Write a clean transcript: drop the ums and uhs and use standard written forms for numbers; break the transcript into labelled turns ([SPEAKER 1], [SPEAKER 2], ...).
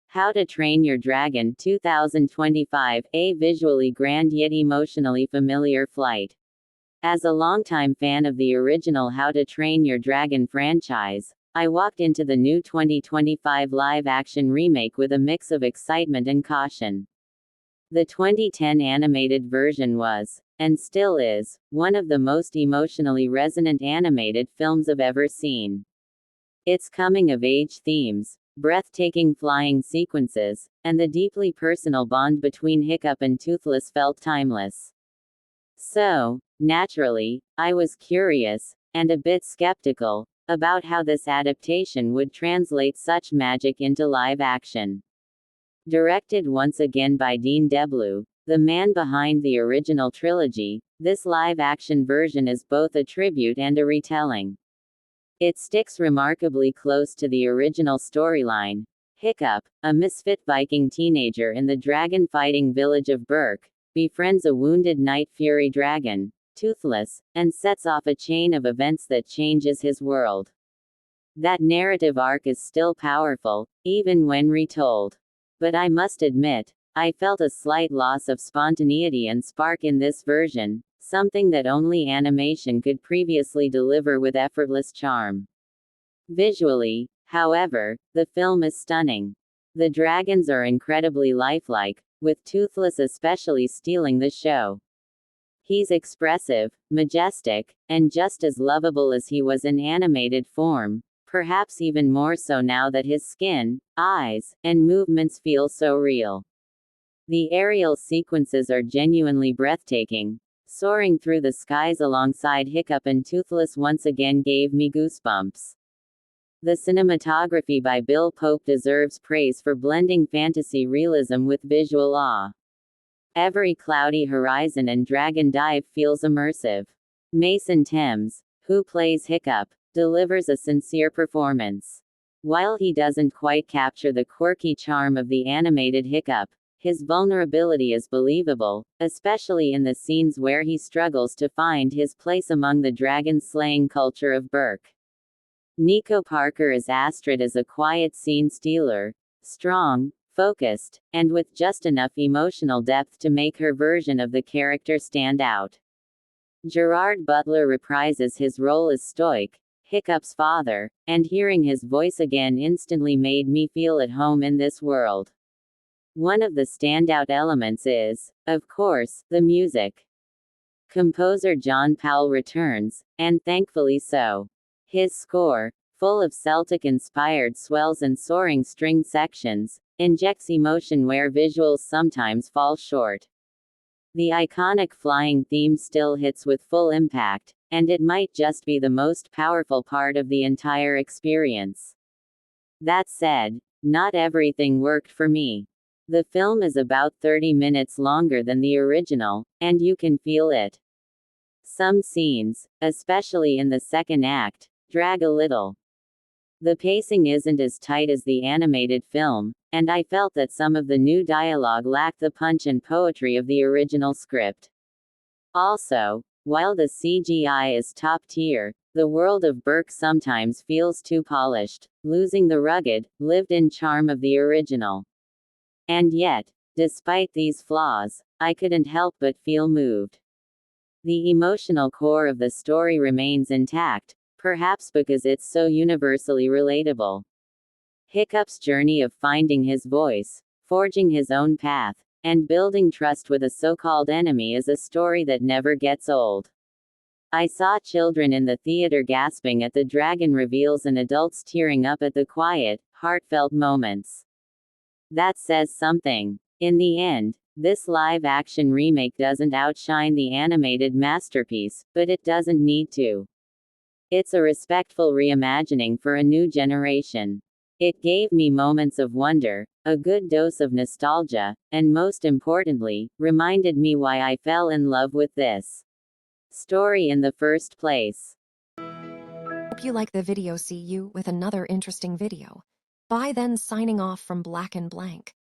[SPEAKER 1] How to Train Your Dragon 2025, a visually grand yet emotionally familiar flight. As a longtime fan of the original How to Train Your Dragon franchise, I walked into the new 2025 live-action remake with a mix of excitement and caution. The 2010 animated version was, and still is, one of the most emotionally resonant animated films I've ever seen. Its coming-of-age themes, breathtaking flying sequences, and the deeply personal bond between Hiccup and Toothless felt timeless. So, naturally, I was curious, and a bit skeptical, about how this adaptation would translate such magic into live action. Directed once again by Dean DeBlue, the man behind the original trilogy, this live-action version is both a tribute and a retelling. It sticks remarkably close to the original storyline. Hiccup, a misfit Viking teenager in the dragon-fighting village of Berk, befriends a wounded Night Fury dragon, Toothless, and sets off a chain of events that changes his world. That narrative arc is still powerful, even when retold. But I must admit, I felt a slight loss of spontaneity and spark in this version, something that only animation could previously deliver with effortless charm. Visually, however, the film is stunning. The dragons are incredibly lifelike, with Toothless especially stealing the show. He's expressive, majestic, and just as lovable as he was in animated form, perhaps even more so now that his skin, eyes, and movements feel so real. The aerial sequences are genuinely breathtaking. Soaring through the skies alongside Hiccup and Toothless once again gave me goosebumps. The cinematography by Bill Pope deserves praise for blending fantasy realism with visual awe. Every cloudy horizon and dragon dive feels immersive. Mason Thames, who plays Hiccup, delivers a sincere performance. While he doesn't quite capture the quirky charm of the animated Hiccup, his vulnerability is believable, especially in the scenes where he struggles to find his place among the dragon-slaying culture of Berk. Nico Parker as Astrid is a quiet scene stealer, strong, focused, and with just enough emotional depth to make her version of the character stand out. Gerard Butler reprises his role as Stoic, Hiccup's father, and hearing his voice again instantly made me feel at home in this world. One of the standout elements is, of course, the music. Composer John Powell returns, and thankfully so. His score, full of Celtic-inspired swells and soaring string sections, injects emotion where visuals sometimes fall short. The iconic flying theme still hits with full impact, and it might just be the most powerful part of the entire experience. That said, not everything worked for me. The film is about 30 minutes longer than the original, and you can feel it. Some scenes, especially in the second act, drag a little. The pacing isn't as tight as the animated film, and I felt that some of the new dialogue lacked the punch and poetry of the original script. Also, while the CGI is top tier, the world of Berk sometimes feels too polished, losing the rugged, lived-in charm of the original. And yet, despite these flaws, I couldn't help but feel moved. The emotional core of the story remains intact, perhaps because it's so universally relatable. Hiccup's journey of finding his voice, forging his own path, and building trust with a so-called enemy is a story that never gets old. I saw children in the theater gasping at the dragon reveals and adults tearing up at the quiet, heartfelt moments. That says something. In the end, this live-action remake doesn't outshine the animated masterpiece, but it doesn't need to. It's a respectful reimagining for a new generation. It gave me moments of wonder, a good dose of nostalgia, and most importantly, reminded me why I fell in love with this story in the first place.
[SPEAKER 2] Hope you like the video. See you with another interesting video. Bye then, signing off from Black and Blank.